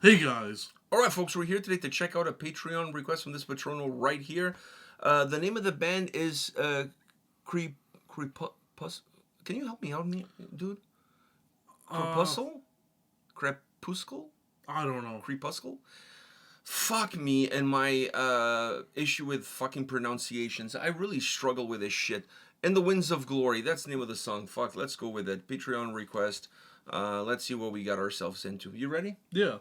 Hey guys. Alright, folks, we're here today to check out a Patreon request from this patrono right here. The name of the band is Crepuscle. Can you help me out, dude? Uh, Crepuscle? Crepuscle? I don't know. Crepuscle? Fuck me and my issue with fucking pronunciations. I really struggle with this shit. And the Winds of Glory, that's the name of the song. Fuck, let's go with it. Patreon request. Let's see what we got ourselves into. You ready? Yeah.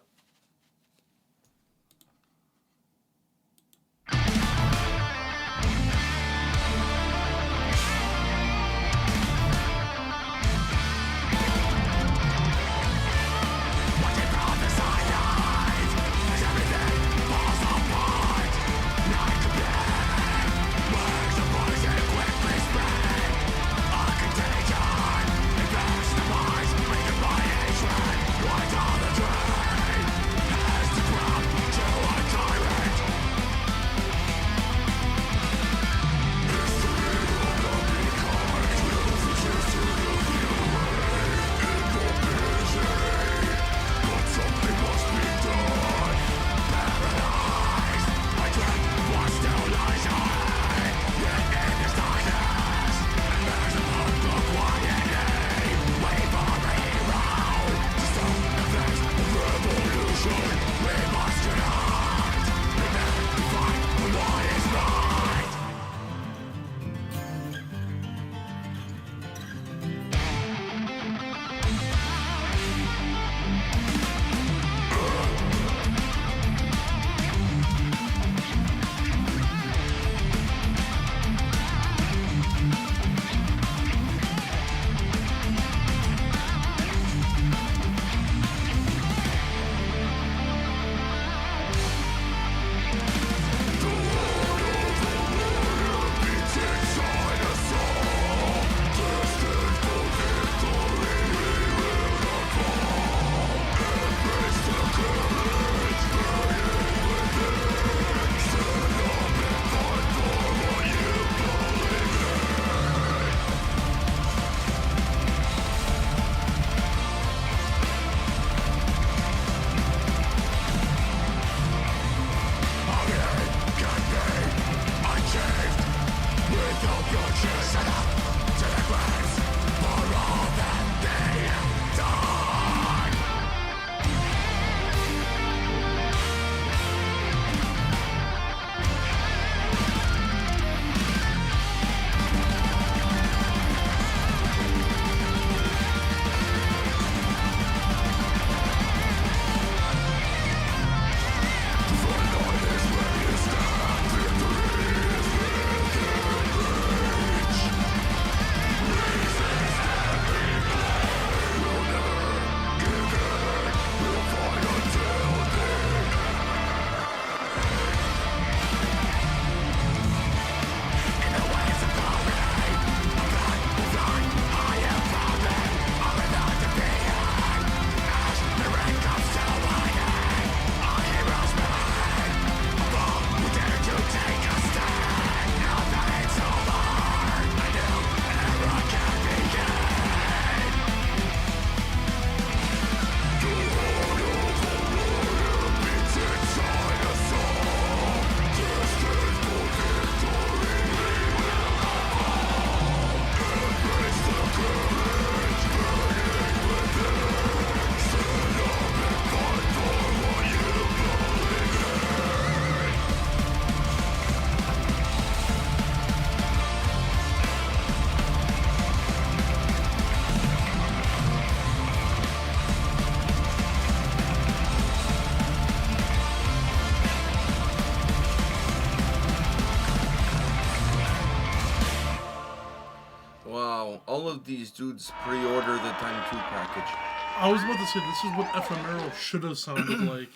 Wow, all of these dudes pre-order the Time 2 package. I was about to say this is what Ephemeral should have sounded like.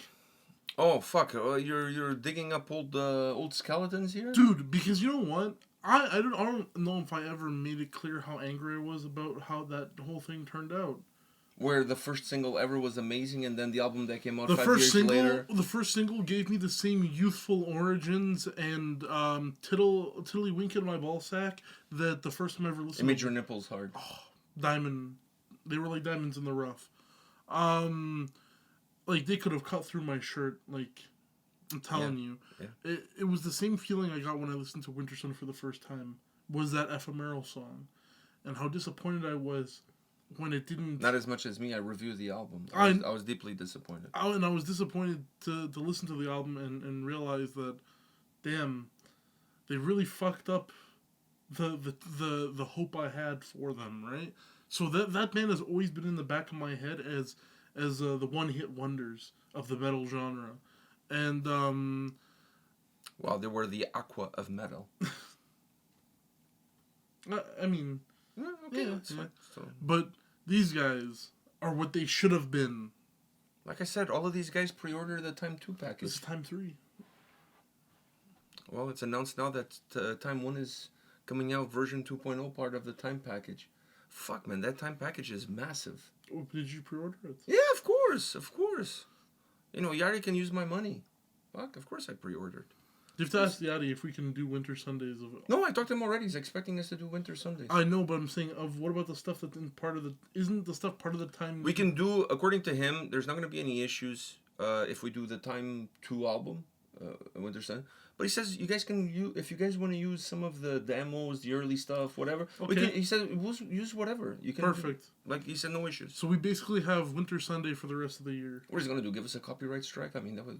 Oh fuck! You're digging up old skeletons here, Dude, because you know what? I don't know if I ever made it clear how angry I was about how that whole thing turned out. where the first single ever was amazing, and then the album that came out The 5 first years single, later. the first single gave me the same youthful origins and tiddlywink in my ball sack that the first time I ever It listened made to your nipples hard. Diamond. They were like diamonds in the rough. Um, like they could have cut through my shirt. Like I'm telling you, it was the same feeling I got when I listened to Winter Sun for the first time. Was that ephemeral song, and how disappointed I was when it didn't. Not as much as me. I reviewed the album. I was deeply disappointed. And I was disappointed to listen to the album and realize that, damn, they really fucked up the hope I had for them, right? So that band has always been in the back of my head as the one hit wonders of the metal genre, and Well, they were the Aqua of metal. I mean, Okay, that's fine. So, but these guys are what they should have been. like I said, all of these guys pre-ordered the Time 2 package. This is Time 3. Well, it's announced now that Time 1 is coming out, version 2.0, part of the Time package. Fuck, man, that Time package is massive. Oh, did you pre-order it? Yeah, of course, of course. You know, Yari can use my money. Fuck, of course I pre-ordered. You have to ask Yadi if we can do Winter Sundays of it. No, I talked to him already. He's expecting us to do Winter Sundays. I know, but I'm saying, what about the stuff that's isn't the stuff part of the time? We can do, according to him, there's not going to be any issues if we do the Time 2 album, Winter Sun. But he says you guys can use, if you guys want to use some of the demos, the early stuff, whatever. Okay. He said we'll use whatever. You can. Perfect. Like he said, no issues. So we basically have Winter Sunday for the rest of the year. What is he going to do? Give us a copyright strike? I mean, that would...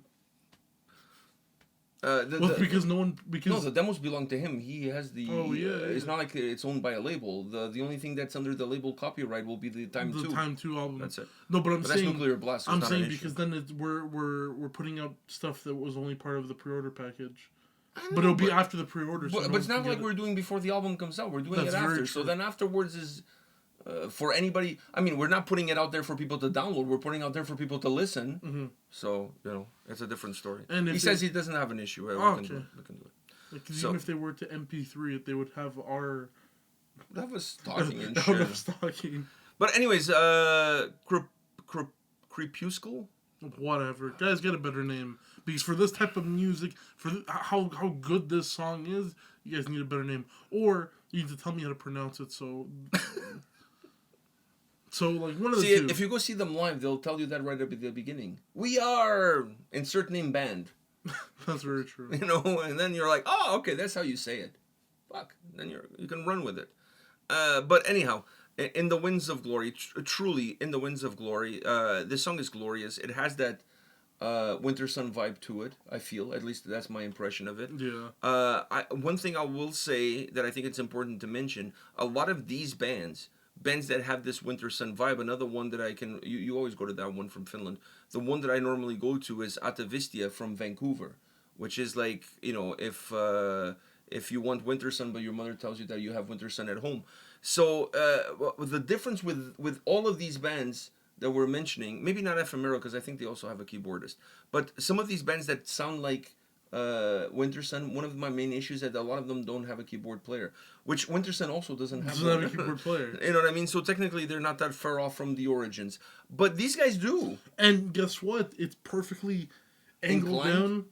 because no one... No, the demos belong to him. He has the... Oh, yeah. It's not like it's owned by a label. The only thing that's under the label copyright will be the Time 2. The Time 2 album. That's it. No, but That's Nuclear Blast. So I'm it's not saying an issue. because then we're putting out stuff that was only part of the pre-order package. I But know, it'll be after the pre-order. So but it's not like we're doing before the album comes out. We're doing That's it very after. true. So then afterwards is for anybody. I mean, we're not putting it out there for people to download. We're putting it out there for people to listen. Mm-hmm. So it's a different story. And he if says he doesn't have an issue. We can do it. Because So- even if they were to MP3 it, they would have our... That was talking and Out of shit. stocking. But anyways, Crepuscle. Whatever. Guys, get a better name. Because for this type of music, how good this song is, you guys need a better name. Or you need to tell me how to pronounce it, so... So, like, one of the two. If you go see them live, they'll tell you that right at the beginning. We are insert name band. That's very true. You know, and then you're like, oh, okay, that's how you say it. Fuck. Then you can run with it. But anyhow, in the Winds of Glory, truly in the Winds of Glory, this song is glorious. It has that Winter Sun vibe to it, I feel. At least that's my impression of it. Yeah. One thing I will say that I think it's important to mention, a lot of these bands that have this Winter Sun vibe, another one that I can, you always go to that one from Finland. The one that I normally go to is Atavistia from Vancouver, which is like, you know, if you want Winter Sun but your mother tells you that you have Winter Sun at home. So the difference with all of these bands that we're mentioning, maybe not Ephemeral because I think they also have a keyboardist, but some of these bands that sound like Winter Sun, one of my main issues is that a lot of them don't have a keyboard player, which Winter Sun also doesn't have. Doesn't have a keyboard player. You know what I mean? So technically they're not that far off from the origins, but these guys do. And guess what? It's perfectly angled down.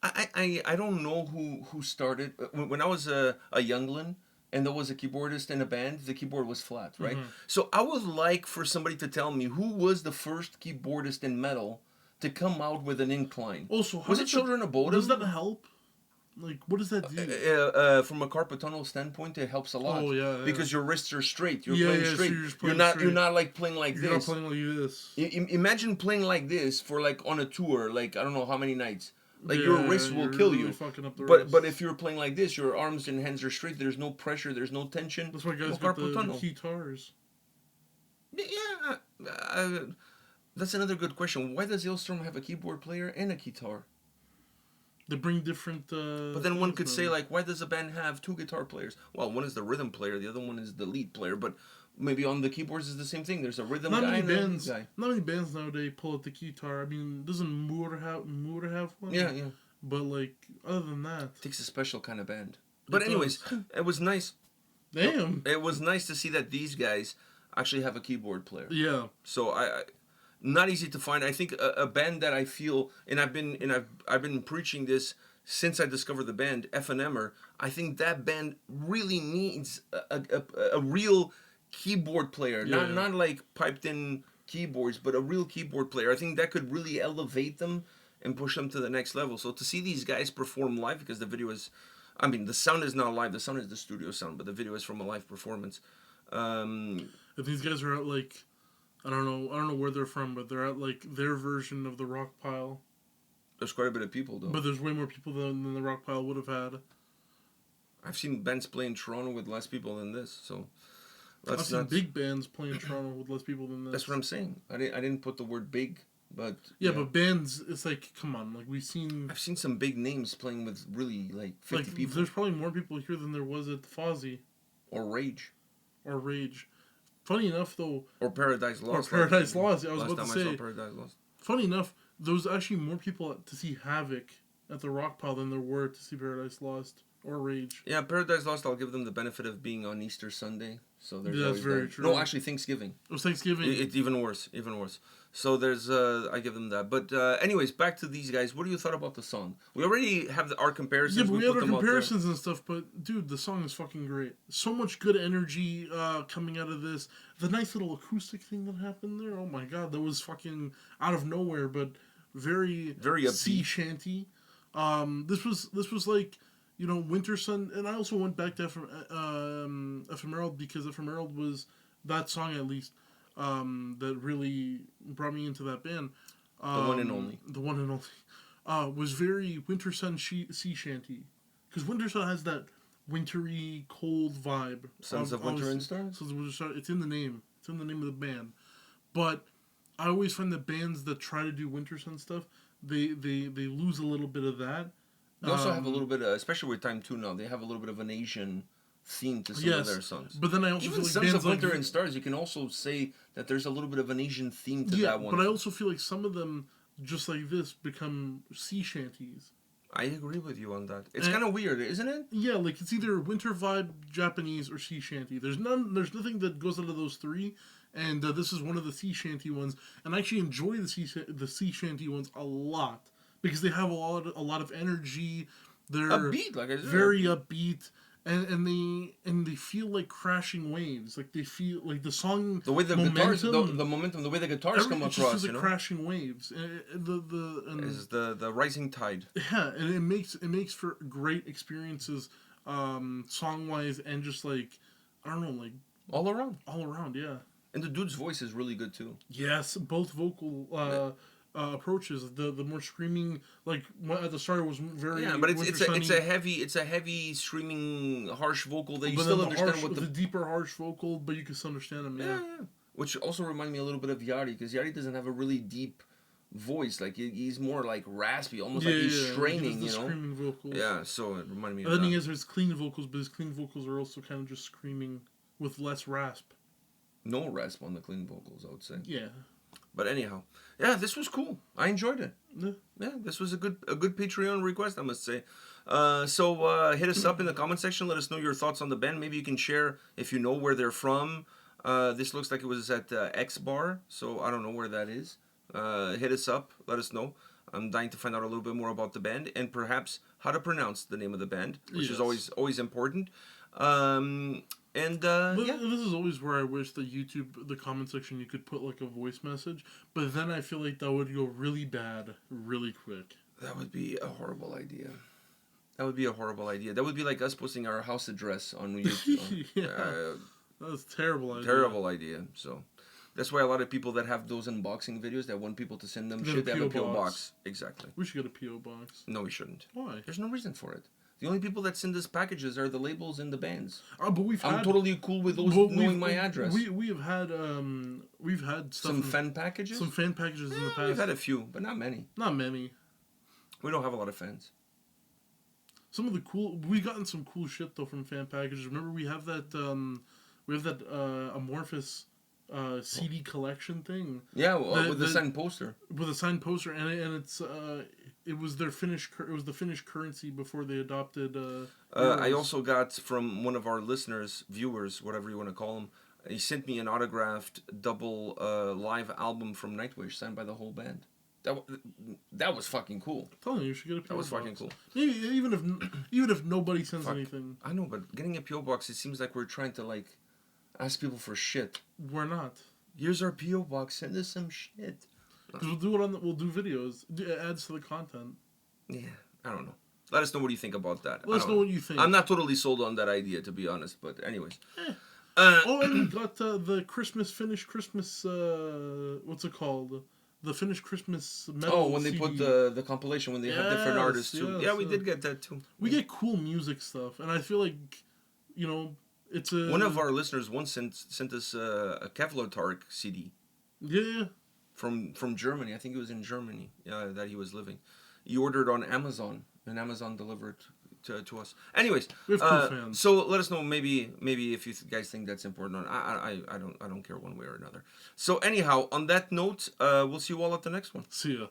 I don't know who started. When I was a youngling and there was a keyboardist in a band, the keyboard was flat, right? Mm-hmm. So I would like for somebody to tell me who was the first keyboardist in metal to come out with an incline. Also, was it Children of Bodom? Does that help? Like, what does that do? From a carpal tunnel standpoint, it helps a lot. Oh, yeah. Because your wrists are straight. You're Yeah, playing yeah, so straight. you're just playing You're straight. not like playing like You're not this. playing like this. Imagine playing like this for like on a tour, like I don't know how many nights. Like Yeah, your wrist will you're kill really you. fucking up the But wrist. if you're playing like this, your arms and hands are straight. There's no pressure. There's no tension. That's why guys no got carpal the tunnel. guitars. Yeah, that's another good question. Why does Illstrom have a keyboard player and a guitar? They bring different... But then one could say, like, why does a band have two guitar players? Well, one is the rhythm player, the other one is the lead player, but maybe on the keyboards is the same thing. There's a rhythm guy and a lead guy. Not many bands nowadays pull out the guitar. I mean, doesn't Moore have one? Yeah, yeah. But, like, other than that... Takes a special kind of band. But It anyways, does. it was nice. Damn! It was nice to see that these guys actually have a keyboard player. Yeah. So I not easy to find. I think a band that I feel, and I've been preaching this since I discovered the band, F&Mer. I think that band really needs a real keyboard player, Yeah. not like piped in keyboards, but a real keyboard player. I think that could really elevate them and push them to the next level. So to see these guys perform live, because the video is, I mean, the sound is not live. The sound is the studio sound, but the video is from a live performance. If these guys are at like, I don't know where they're from, but they're at like their version of the rock pile. There's quite a bit of people though. But there's way more people than the rock pile would have had. I've seen bands play in Toronto with less people than this, so. I've seen big bands play in Toronto with less people than this. That's what I'm saying. I didn't put the word big, but yeah, but bands, it's like, come on, like I've seen some big names playing with really like 50 people. There's probably more people here than there was at Fozzy. Or Rage. Funny enough, though. Or Paradise Lost. Or Paradise Lost. I was about to say. I saw Paradise Lost. Funny enough, there was actually more people to see Havoc at the Rock Pile than there were to see Paradise Lost or Rage. Yeah, Paradise Lost, I'll give them the benefit of being on Easter Sunday. So there's that's very true. No, actually Thanksgiving. It was Thanksgiving. It's even worse. So there's, I give them that. But anyways, back to these guys. What do you thought about the song? We already have our comparisons. Yeah, but we had our comparisons and stuff, but dude, the song is fucking great. So much good energy coming out of this. The nice little acoustic thing that happened there, oh my god, that was fucking out of nowhere, but very upbeat. Sea shanty. This was like, you know, Winter Sun, and I also went back to Ephemeral because Ephemeral was that song at least that really brought me into that band. The one and only. The one and only. Was very Winter Sun sea shanty, because Winter Sun has that wintry, cold vibe. Sons of Winter and Stars? It's in the name. It's in the name of the band. But I always find that bands that try to do Winter Sun stuff, they lose a little bit of that. They also have a little bit, especially with Time 2 now, they have a little bit of an Asian theme to some of their songs. But then I also even feel like Sons bands of Winter like, and Stars, you can also say that there's a little bit of an Asian theme to that one. But I also feel like some of them, just like this, become sea shanties. I agree with you on that. It's kind of weird, isn't it? Yeah, like it's either winter vibe, Japanese, or sea shanty. There's nothing that goes out of those three, and this is one of the sea shanty ones. And I actually enjoy the sea shanty ones a lot because they have a lot of energy. They're upbeat, like I said, very upbeat. And they feel like crashing waves. Like they feel like the song, the way the guitars, the momentum, the way the guitars come across, just like crashing waves. Is the rising tide. Yeah, and it makes for great experiences, song wise, and just like, I don't know, like all around, yeah. And the dude's voice is really good too. Yes, both vocal approaches. The more screaming, like at the start, was very but it's a heavy screaming harsh vocal that you still understand what the deeper harsh vocal, but you can still understand him. Yeah. Which also reminded me a little bit of Yari, because Yari doesn't have a really deep voice. Like he's more like raspy, almost like he's straining. You know, screaming vocals. Yeah, so it reminded me. And then he has his clean vocals, but his clean vocals are also kind of just screaming with less rasp. No rasp on the clean vocals, I would say. Yeah. But anyhow, yeah, this was cool. I enjoyed it. Yeah, this was a good Patreon request, I must say. So hit us up in the comment section. Let us know your thoughts on the band. Maybe you can share if you know where they're from. This looks like it was at X Bar, so I don't know where that is. Hit us up. Let us know. I'm dying to find out a little bit more about the band and perhaps how to pronounce the name of the band, which is always important. This is always where I wish that YouTube, the comment section, you could put like a voice message, but then I feel like that would go really bad really quick. That would be a horrible idea. That would be like us posting our house address on YouTube. That's a terrible idea. Terrible idea. So that's why a lot of people that have those unboxing videos that want people to send them shit, they have a PO box. Exactly. We should get a PO box. No, we shouldn't. Why? There's no reason for it. The only people that send us packages are the labels and the bands. But I'm totally cool with those knowing my address. We've had stuff some fan packages. Some fan packages in the past. We've had a few, but not many. Not many. We don't have a lot of fans. We've gotten some cool shit though from fan packages. Remember we have that amorphous CD collection thing. Yeah, with the signed poster. With a signed poster, and it's it was their Finnish. It was the Finnish currency before they adopted. I also got from one of our listeners, viewers, whatever you want to call them. He sent me an autographed double live album from Nightwish signed by the whole band. That was fucking cool. I'm telling you, you should get a PO box. That was fucking cool. Maybe even if nobody sends anything. I know, but getting a PO box, it seems like we're trying to like ask people for shit. We're not. Here's our PO box. Send us some shit. Because we'll do it we'll do videos. It adds to the content. Yeah, I don't know. Let us know what you think about that. Let us know what you think. I'm not totally sold on that idea, to be honest. But anyways. And we got the finished Christmas. What's it called? The finished Christmas metal. Oh, when they CD. put the compilation, when they have different artists too. Yeah, we did get that too. We get cool music stuff, and I feel like, it's a. One of our listeners once sent us a Kevlar Tark CD. Yeah. From Germany. I think it was in Germany that he was living. He ordered on Amazon, and Amazon delivered to us. Anyways, we have cool fans. So let us know maybe if you guys think that's important. I don't care one way or another. So anyhow, on that note, we'll see you all at the next one. See ya.